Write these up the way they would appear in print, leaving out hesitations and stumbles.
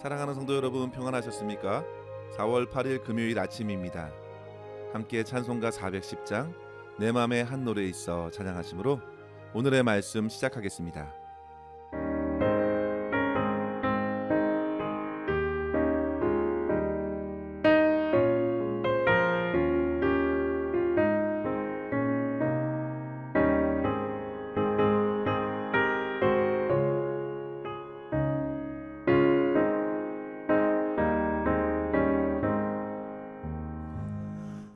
사랑하는 성도 여러분, 평안하셨습니까? 4월 8일 금요일 아침입니다. 함께 찬송가 410장 내 맘에 한 노래 있어 찬양하심으로 오늘의 말씀 시작하겠습니다.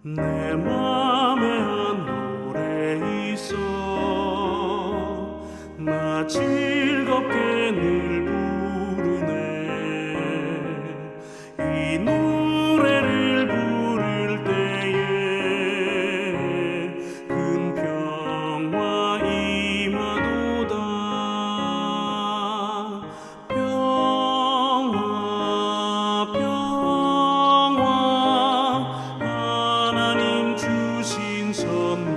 내 맘에 한 노래 있어 나 즐겁게 늘 부르네 이 노래를 부를 때에 큰 평화 임하도다 평화 평화 하나님 주신 선물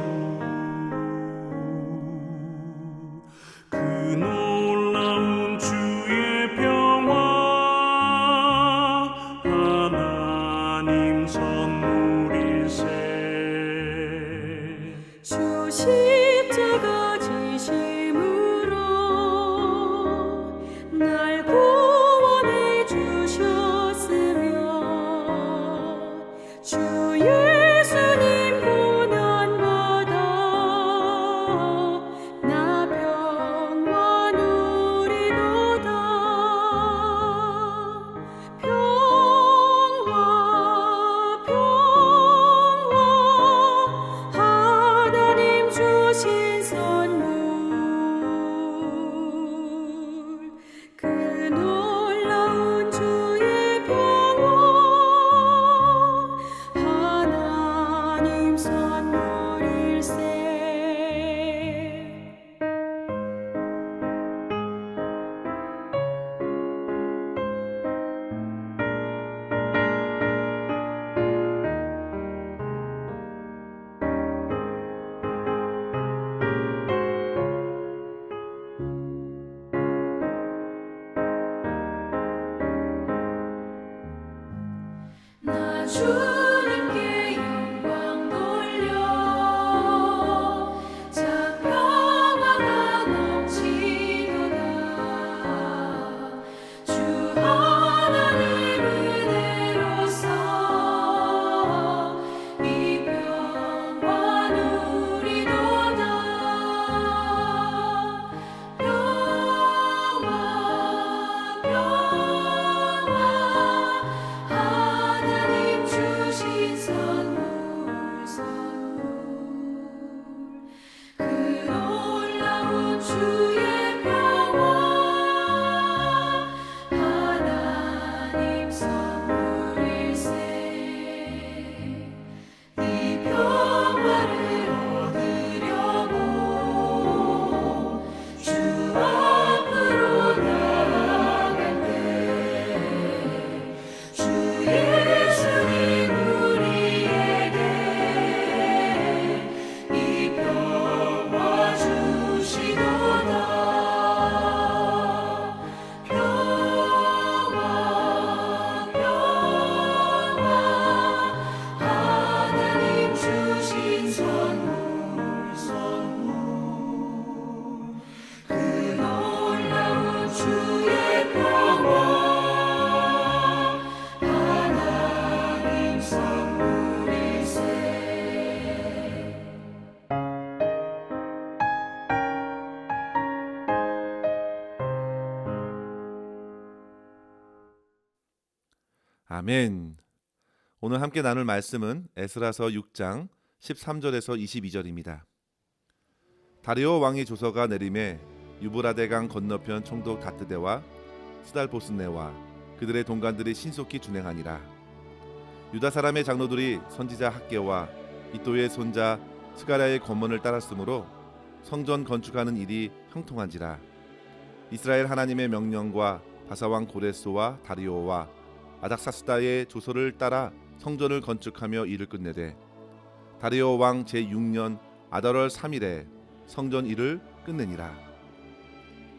그 놀라운 주의 평화 하나님 선물일세 주 십자가 지심으로 날 구원해 주셨으며 주 예수님 고난받아 나 평화 누리도다 평화 평화 하나님 주신 선물 그 놀라운 주의 평화 하나님 선물일세. 나 주님께 영광 돌려 자 평화가 넘치도다 주 하나님 은혜로서 이 평화 누리도다 평화 하나님 주신 선물 그 놀라운 주의 평화 하나님 선물일세. 이 평화를 얻으려고 주 앞으로 나아갈 때 주 예수님 우리에게 이 평화 주시도다 평화 하나님 주신 선물 그 놀라운 주의 평화 하나님 선물일세. 아멘. 오늘 함께 나눌 말씀은 에스라서 6장 13절에서 22절입니다. 다리오 왕의 조서가 내림에 유브라데강 건너편 총독 다트데와 스달보스네와 그들의 동관들이 신속히 준행하니라. 유다 사람의 장로들이 선지자 학개와 이또의 손자 스가랴의 권문을 따랐으므로 성전 건축하는 일이 형통한지라. 이스라엘 하나님의 명령과 바사왕 고레스와 다리오와 아닥사스다의 조서를 따라 성전을 건축하며 일을 끝내되 다리오 왕 제6년 아달월 3일에 성전 일을 끝내니라.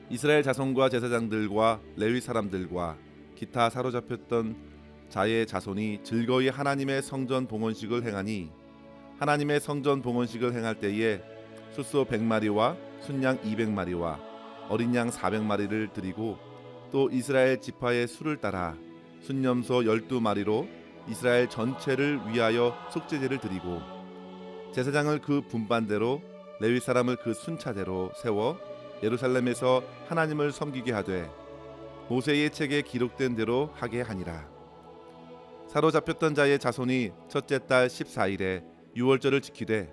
이스라엘 자손과 제사장들과 레위 사람들과 기타 사로잡혔던 자의 자손이 즐거이 하나님의 성전 봉헌식을 행하니 하나님의 성전 봉헌식을 행할 때에 숫소 100마리와 순양 200마리와 어린 양 400마리를 드리고 또 이스라엘 지파의 수를 따라 순염소 12마리로 이스라엘 전체를 위하여 속죄제를 드리고 제사장을 그 분반대로 레위 사람을 그 순차대로 세워 예루살렘에서 하나님을 섬기게 하되 모세의 책에 기록된 대로 하게 하니라. 사로잡혔던 자의 자손이 첫째 달 14일에 유월절을 지키되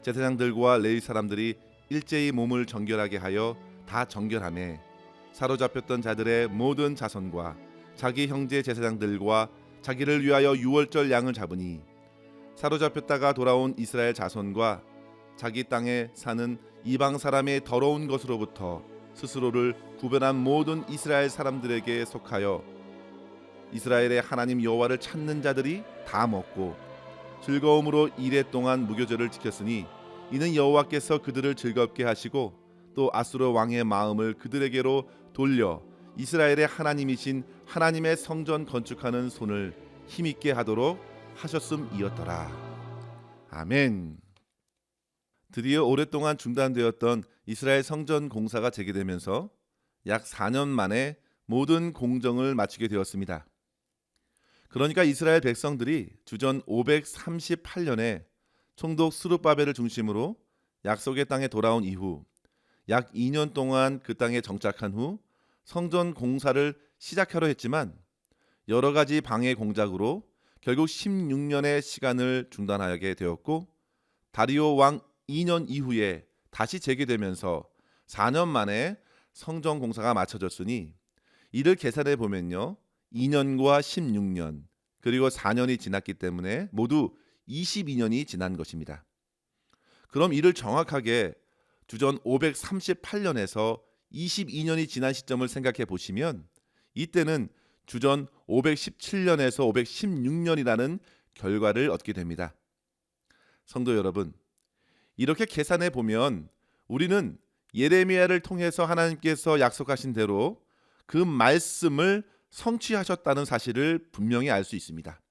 제사장들과 레위 사람들이 일제히 몸을 정결하게 하여 다 정결하매 사로잡혔던 자들의 모든 자손과 자기 형제 제사장들과 자기를 위하여 유월절 양을 잡으니 사로잡혔다가 돌아온 이스라엘 자손과 자기 땅에 사는 이방 사람의 더러운 것으로부터 스스로를 구별한 모든 이스라엘 사람들에게 속하여 이스라엘의 하나님 여호와를 찾는 자들이 다 먹고 즐거움으로 이레 동안 무교절을 지켰으니 이는 여호와께서 그들을 즐겁게 하시고 또 아수르 왕의 마음을 그들에게로 돌려 이스라엘의 하나님이신 하나님의 성전 건축하는 손을 힘있게 하도록 하셨음이었더라. 아멘. 드디어 오랫동안 중단되었던 이스라엘 성전 공사가 재개되면서 약 4년 만에 모든 공정을 마치게 되었습니다. 그러니까 이스라엘 백성들이 주전 538년에 총독 스룹바벨을 중심으로 약속의 땅에 돌아온 이후 약 2년 동안 그 땅에 정착한 후 성전 공사를 시작하려 했지만 여러 가지 방해 공작으로 결국 16년의 시간을 중단하게 되었고 다리오 왕 2년 이후에 다시 재개되면서 4년 만에 성전 공사가 마쳐졌으니 이를 계산해 보면요 2년과 16년 그리고 4년이 지났기 때문에 모두 22년이 지난 것입니다. 그럼 이를 정확하게 주전 538년에서 22년이 지난 시점을 생각해 보시면 이때는 주전 517년에서 516년이라는 결과를 얻게 됩니다. 성도 여러분, 이렇게 계산해 보면 우리는 예레미야를 통해서 하나님께서 약속하신 대로 그 말씀을 성취하셨다는 사실을 분명히 알 수 있습니다.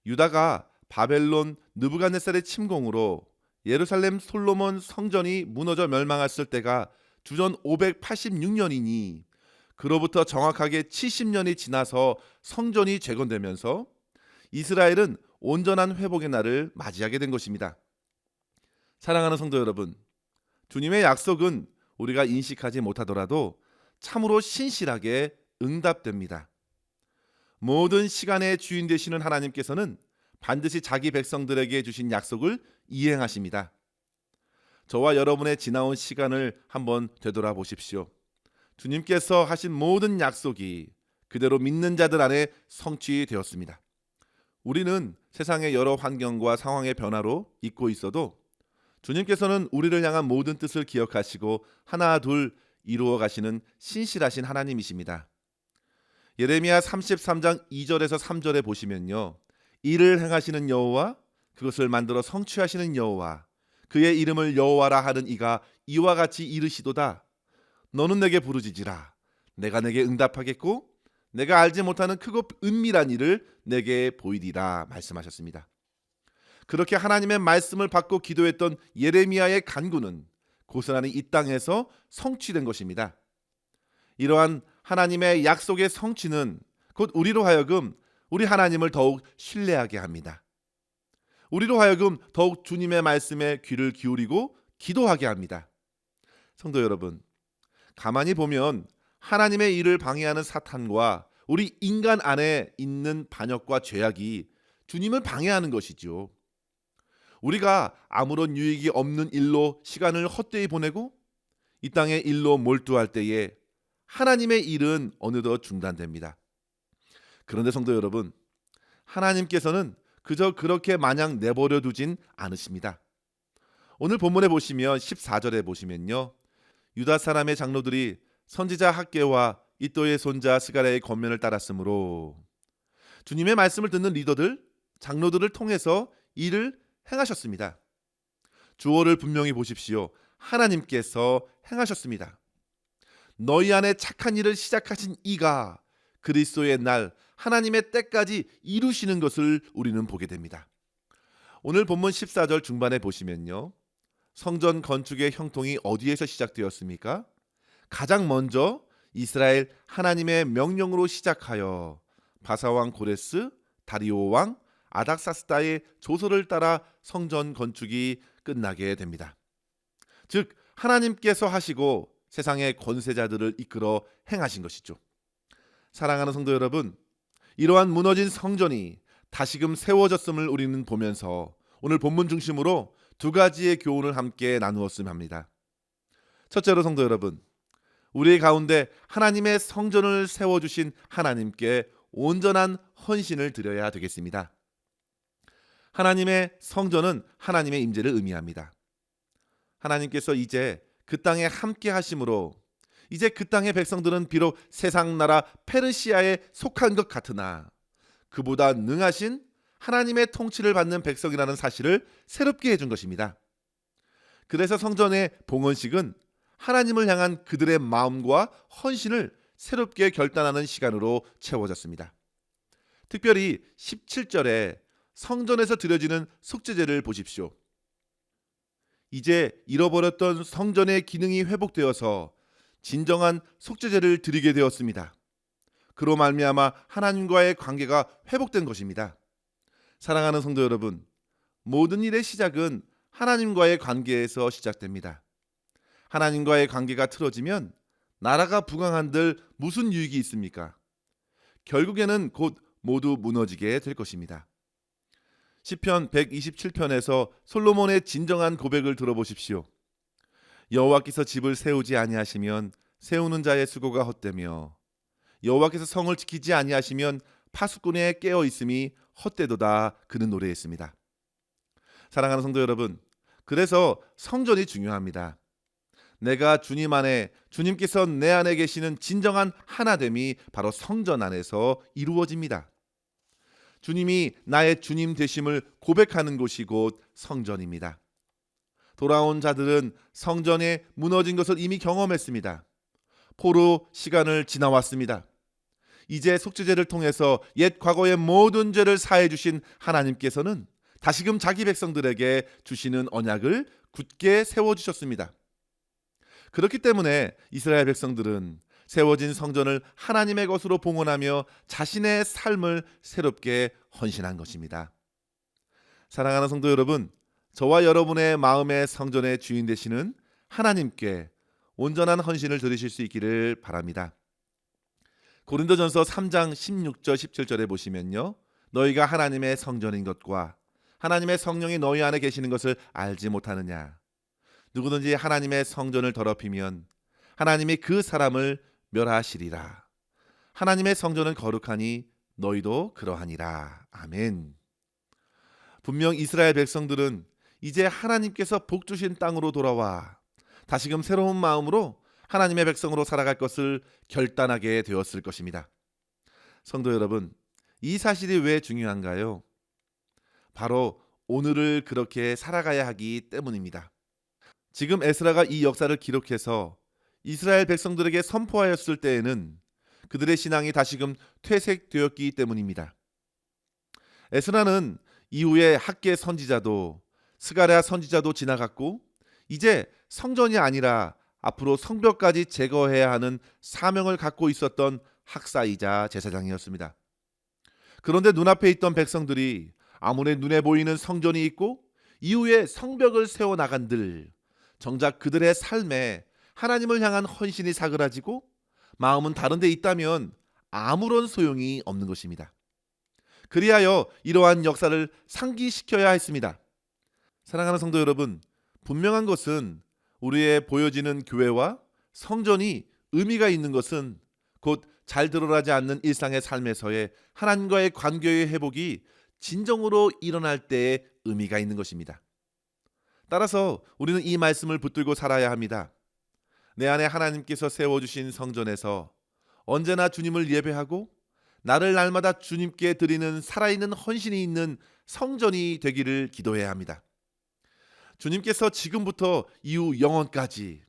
유다가 바벨론 느부갓네살의 침공으로 예루살렘 솔로몬 성전이 무너져 멸망했을 때가 주전 586년이니 그로부터 정확하게 70년이 지나서 성전이 재건되면서 이스라엘은 온전한 회복의 날을 맞이하게 된 것입니다. 사랑하는 성도 여러분, 주님의 약속은 우리가 인식하지 못하더라도 참으로 신실하게 응답됩니다. 모든 시간의 주인 되시는 하나님께서는 반드시 자기 백성들에게 주신 약속을 이행하십니다. 저와 여러분의 지나온 시간을 한번 되돌아보십시오. 주님께서 하신 모든 약속이 그대로 믿는 자들 안에 성취되었습니다. 우리는 세상의 여러 환경과 상황의 변화로 잊고 있어도 주님께서는 우리를 향한 모든 뜻을 기억하시고 하나 둘 이루어 가시는 신실하신 하나님이십니다. 예레미야 33장 2절에서 3절에 보시면요. 이를 행하시는 여호와 그것을 만들어 성취하시는 여호와 그의 이름을 여호와라 하는 이가 이와 같이 이르시도다. 너는 내게 부르짖으라. 내가 내게 응답하겠고 내가 알지 못하는 크고 은밀한 일을 내게 보이리라 말씀하셨습니다. 그렇게 하나님의 말씀을 받고 기도했던 예레미야의 간구는 고스란히 이 땅에서 성취된 것입니다. 이러한 하나님의 약속의 성취는 곧 우리로 하여금 우리 하나님을 더욱 신뢰하게 합니다. 우리로 하여금 더욱 주님의 말씀에 귀를 기울이고 기도하게 합니다. 성도 여러분, 가만히 보면 하나님의 일을 방해하는 사탄과 우리 인간 안에 있는 반역과 죄악이 주님을 방해하는 것이죠. 우리가 아무런 유익이 없는 일로 시간을 헛되이 보내고 이 땅의 일로 몰두할 때에 하나님의 일은 어느덧 중단됩니다. 그런데 성도 여러분, 하나님께서는 그저 그렇게 마냥 내버려 두진 않으십니다. 오늘 본문에 보시면 14절에 보시면요. 유다 사람의 장로들이 선지자 학개와 이도의 손자 스가랴의 권면을 따랐으므로 주님의 말씀을 듣는 리더들, 장로들을 통해서 일을 행하셨습니다. 주어를 분명히 보십시오. 하나님께서 행하셨습니다. 너희 안에 착한 일을 시작하신 이가 그리스도의 날 하나님의 때까지 이루시는 것을 우리는 보게 됩니다. 오늘 본문 14절 중반에 보시면요, 성전 건축의 형통이 어디에서 시작되었습니까? 가장 먼저 이스라엘 하나님의 명령으로 시작하여 바사왕 고레스, 다리오 왕, 아닥사스다의 조서를 따라 성전 건축이 끝나게 됩니다. 즉 하나님께서 하시고 세상의 권세자들을 이끌어 행하신 것이죠. 사랑하는 성도 여러분, 이러한 무너진 성전이 다시금 세워졌음을 우리는 보면서 오늘 본문 중심으로 두 가지의 교훈을 함께 나누었으면 합니다. 첫째로 성도 여러분, 우리 가운데 하나님의 성전을 세워주신 하나님께 온전한 헌신을 드려야 되겠습니다. 하나님의 성전은 하나님의 임재를 의미합니다. 하나님께서 이제 그 땅에 함께 하심으로 이제 그 땅의 백성들은 비록 세상 나라 페르시아에 속한 것 같으나 그보다 능하신 하나님의 통치를 받는 백성이라는 사실을 새롭게 해준 것입니다. 그래서 성전의 봉헌식은 하나님을 향한 그들의 마음과 헌신을 새롭게 결단하는 시간으로 채워졌습니다. 특별히 17절에 성전에서 드려지는 속죄제를 보십시오. 이제 잃어버렸던 성전의 기능이 회복되어서 진정한 속죄제를 드리게 되었습니다. 그로 말미암아 하나님과의 관계가 회복된 것입니다. 사랑하는 성도 여러분, 모든 일의 시작은 하나님과의 관계에서 시작됩니다. 하나님과의 관계가 틀어지면 나라가 부강한들 무슨 유익이 있습니까? 결국에는 곧 모두 무너지게 될 것입니다. 시편 127편에서 솔로몬의 진정한 고백을 들어보십시오. 여호와께서 집을 세우지 아니하시면 세우는 자의 수고가 헛되며 여호와께서 성을 지키지 아니하시면 파수꾼의 깨어 있음이 헛되도다. 그는 노래했습니다. 사랑하는 성도 여러분, 그래서 성전이 중요합니다. 내가 주님 안에, 주님께서 내 안에 계시는 진정한 하나됨이 바로 성전 안에서 이루어집니다. 주님이 나의 주님 되심을 고백하는 곳이 곧 성전입니다. 돌아온 자들은 성전에 무너진 것을 이미 경험했습니다. 포로 시간을 지나왔습니다. 이제 속죄제를 통해서 옛 과거의 모든 죄를 사해 주신 하나님께서는 다시금 자기 백성들에게 주시는 언약을 굳게 세워주셨습니다. 그렇기 때문에 이스라엘 백성들은 세워진 성전을 하나님의 것으로 봉헌하며 자신의 삶을 새롭게 헌신한 것입니다. 사랑하는 성도 여러분, 저와 여러분의 마음의 성전의 주인 되시는 하나님께 온전한 헌신을 드리실 수 있기를 바랍니다. 고린도전서 3장 16절 17절에 보시면요, 너희가 하나님의 성전인 것과 하나님의 성령이 너희 안에 계시는 것을 알지 못하느냐. 누구든지 하나님의 성전을 더럽히면 하나님이 그 사람을 멸하시리라. 하나님의 성전은 거룩하니 너희도 그러하니라. 아멘. 분명 이스라엘 백성들은 이제 하나님께서 복 주신 땅으로 돌아와 다시금 새로운 마음으로 하나님의 백성으로 살아갈 것을 결단하게 되었을 것입니다. 성도 여러분, 이 사실이 왜 중요한가요? 바로 오늘을 그렇게 살아가야 하기 때문입니다. 지금 에스라가 이 역사를 기록해서 이스라엘 백성들에게 선포하였을 때에는 그들의 신앙이 다시금 퇴색되었기 때문입니다. 에스라는 이후에 학계 선지자도 스가랴 선지자도 지나갔고 이제 성전이 아니라 앞으로 성벽까지 제거해야 하는 사명을 갖고 있었던 학사이자 제사장이었습니다. 그런데 눈앞에 있던 백성들이 아무리 눈에 보이는 성전이 있고 이후에 성벽을 세워나간들 정작 그들의 삶에 하나님을 향한 헌신이 사그라지고 마음은 다른 데 있다면 아무런 소용이 없는 것입니다. 그리하여 이러한 역사를 상기시켜야 했습니다. 사랑하는 성도 여러분, 분명한 것은 우리의 보여지는 교회와 성전이 의미가 있는 것은 곧 잘 드러나지 않는 일상의 삶에서의 하나님과의 관계의 회복이 진정으로 일어날 때에 의미가 있는 것입니다. 따라서 우리는 이 말씀을 붙들고 살아야 합니다. 내 안에 하나님께서 세워주신 성전에서 언제나 주님을 예배하고 나를 날마다 주님께 드리는 살아있는 헌신이 있는 성전이 되기를 기도해야 합니다. 주님께서 지금부터 이후 영원까지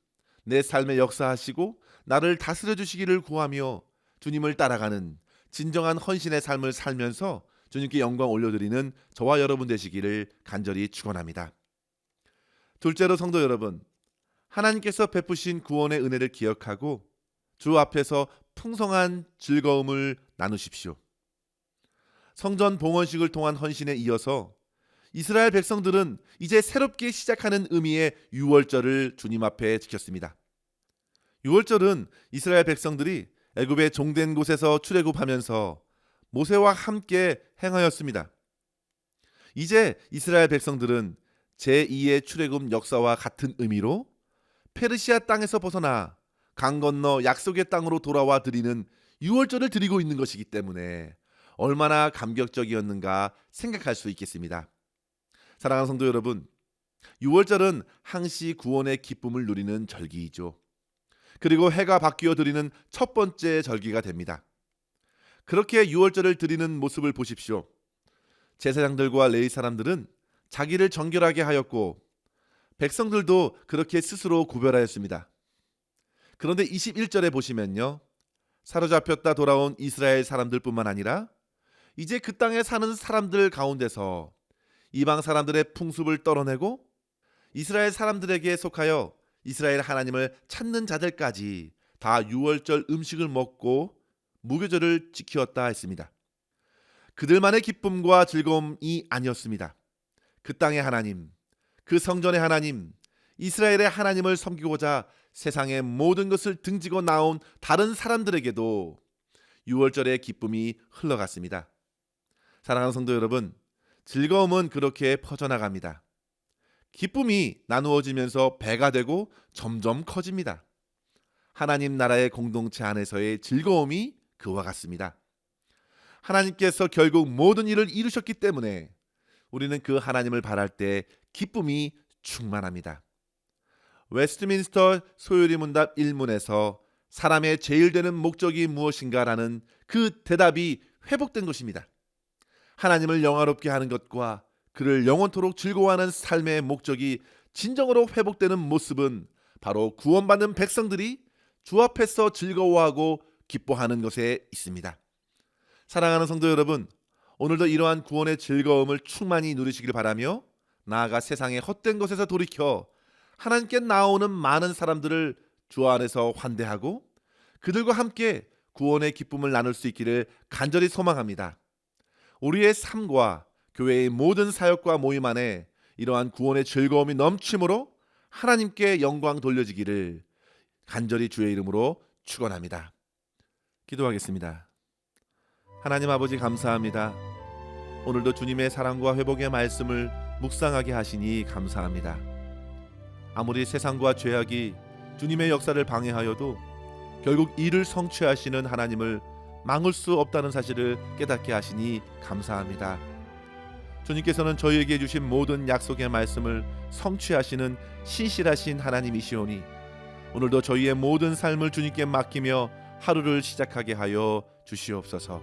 내 삶에 역사하시고 나를 다스려 주시기를 구하며 주님을 따라가는 진정한 헌신의 삶을 살면서 주님께 영광 올려드리는 저와 여러분 되시기를 간절히 축원합니다. 둘째로 성도 여러분, 하나님께서 베푸신 구원의 은혜를 기억하고 주 앞에서 풍성한 즐거움을 나누십시오. 성전 봉헌식을 통한 헌신에 이어서 이스라엘 백성들은 이제 새롭게 시작하는 의미의 유월절을 주님 앞에 지켰습니다. 유월절은 이스라엘 백성들이 애굽의 종된 곳에서 출애굽하면서 모세와 함께 행하였습니다. 이제 이스라엘 백성들은 제2의 출애굽 역사와 같은 의미로 페르시아 땅에서 벗어나 강 건너 약속의 땅으로 돌아와 드리는 유월절을 드리고 있는 것이기 때문에 얼마나 감격적이었는가 생각할 수 있겠습니다. 사랑하는 성도 여러분, 유월절은 항시 구원의 기쁨을 누리는 절기이죠. 그리고 해가 바뀌어 드리는 첫 번째 절기가 됩니다. 그렇게 유월절을 드리는 모습을 보십시오. 제사장들과 레위 사람들은 자기를 정결하게 하였고 백성들도 그렇게 스스로 구별하였습니다. 그런데 21절에 보시면요, 사로잡혔다 돌아온 이스라엘 사람들뿐만 아니라 이제 그 땅에 사는 사람들 가운데서 이방 사람들의 풍습을 떨어내고 이스라엘 사람들에게 속하여 이스라엘 하나님을 찾는 자들까지 다 유월절 음식을 먹고 무교절을 지키었다 했습니다. 그들만의 기쁨과 즐거움이 아니었습니다. 그 땅의 하나님, 그 성전의 하나님, 이스라엘의 하나님을 섬기고자 세상의 모든 것을 등지고 나온 다른 사람들에게도 유월절의 기쁨이 흘러갔습니다. 사랑하는 성도 여러분, 즐거움은 그렇게 퍼져나갑니다. 기쁨이 나누어지면서 배가 되고 점점 커집니다. 하나님 나라의 공동체 안에서의 즐거움이 그와 같습니다. 하나님께서 결국 모든 일을 이루셨기 때문에 우리는 그 하나님을 바랄 때 기쁨이 충만합니다. 웨스트민스터 소요리 문답 1문에서 사람의 제일 되는 목적이 무엇인가라는 그 대답이 회복된 것입니다. 하나님을 영화롭게 하는 것과 그를 영원토록 즐거워하는 삶의 목적이 진정으로 회복되는 모습은 바로 구원받는 백성들이 주 앞에서 즐거워하고 기뻐하는 것에 있습니다. 사랑하는 성도 여러분, 오늘도 이러한 구원의 즐거움을 충만히 누리시길 바라며 나아가 세상의 헛된 것에서 돌이켜 하나님께 나오는 많은 사람들을 주 안에서 환대하고 그들과 함께 구원의 기쁨을 나눌 수 있기를 간절히 소망합니다. 우리의 삶과 교회의 모든 사역과 모임 안에 이러한 구원의 즐거움이 넘침으로 하나님께 영광 돌려지기를 간절히 주의 이름으로 축원합니다. 기도하겠습니다. 하나님 아버지 감사합니다. 오늘도 주님의 사랑과 회복의 말씀을 묵상하게 하시니 감사합니다. 아무리 세상과 죄악이 주님의 역사를 방해하여도 결국 이를 성취하시는 하나님을 막을 수 없다는 사실을 깨닫게 하시니 감사합니다. 주님께서는 저희에게 주신 모든 약속의 말씀을 성취하시는 신실하신 하나님이시오니 오늘도 저희의 모든 삶을 주님께 맡기며 하루를 시작하게 하여 주시옵소서.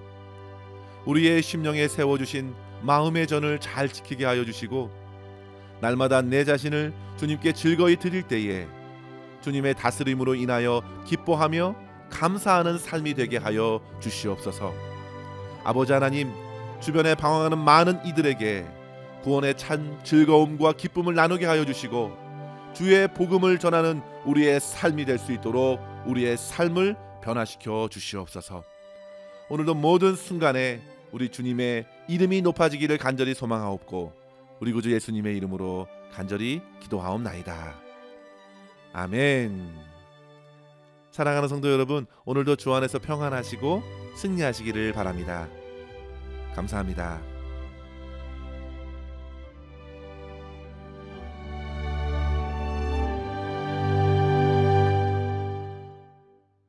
우리의 심령에 세워주신 마음의 전을 잘 지키게 하여 주시고 날마다 내 자신을 주님께 즐거이 드릴 때에 주님의 다스림으로 인하여 기뻐하며 감사하는 삶이 되게 하여 주시옵소서. 아버지 하나님, 주변에 방황하는 많은 이들에게 구원의 찬 즐거움과 기쁨을 나누게 하여 주시고 주의 복음을 전하는 우리의 삶이 될 수 있도록 우리의 삶을 변화시켜 주시옵소서. 오늘도 모든 순간에 우리 주님의 이름이 높아지기를 간절히 소망하옵고 우리 구주 예수님의 이름으로 간절히 기도하옵나이다. 아멘. 사랑하는 성도 여러분, 오늘도 주 안에서 평안하시고 승리하시기를 바랍니다. 감사합니다.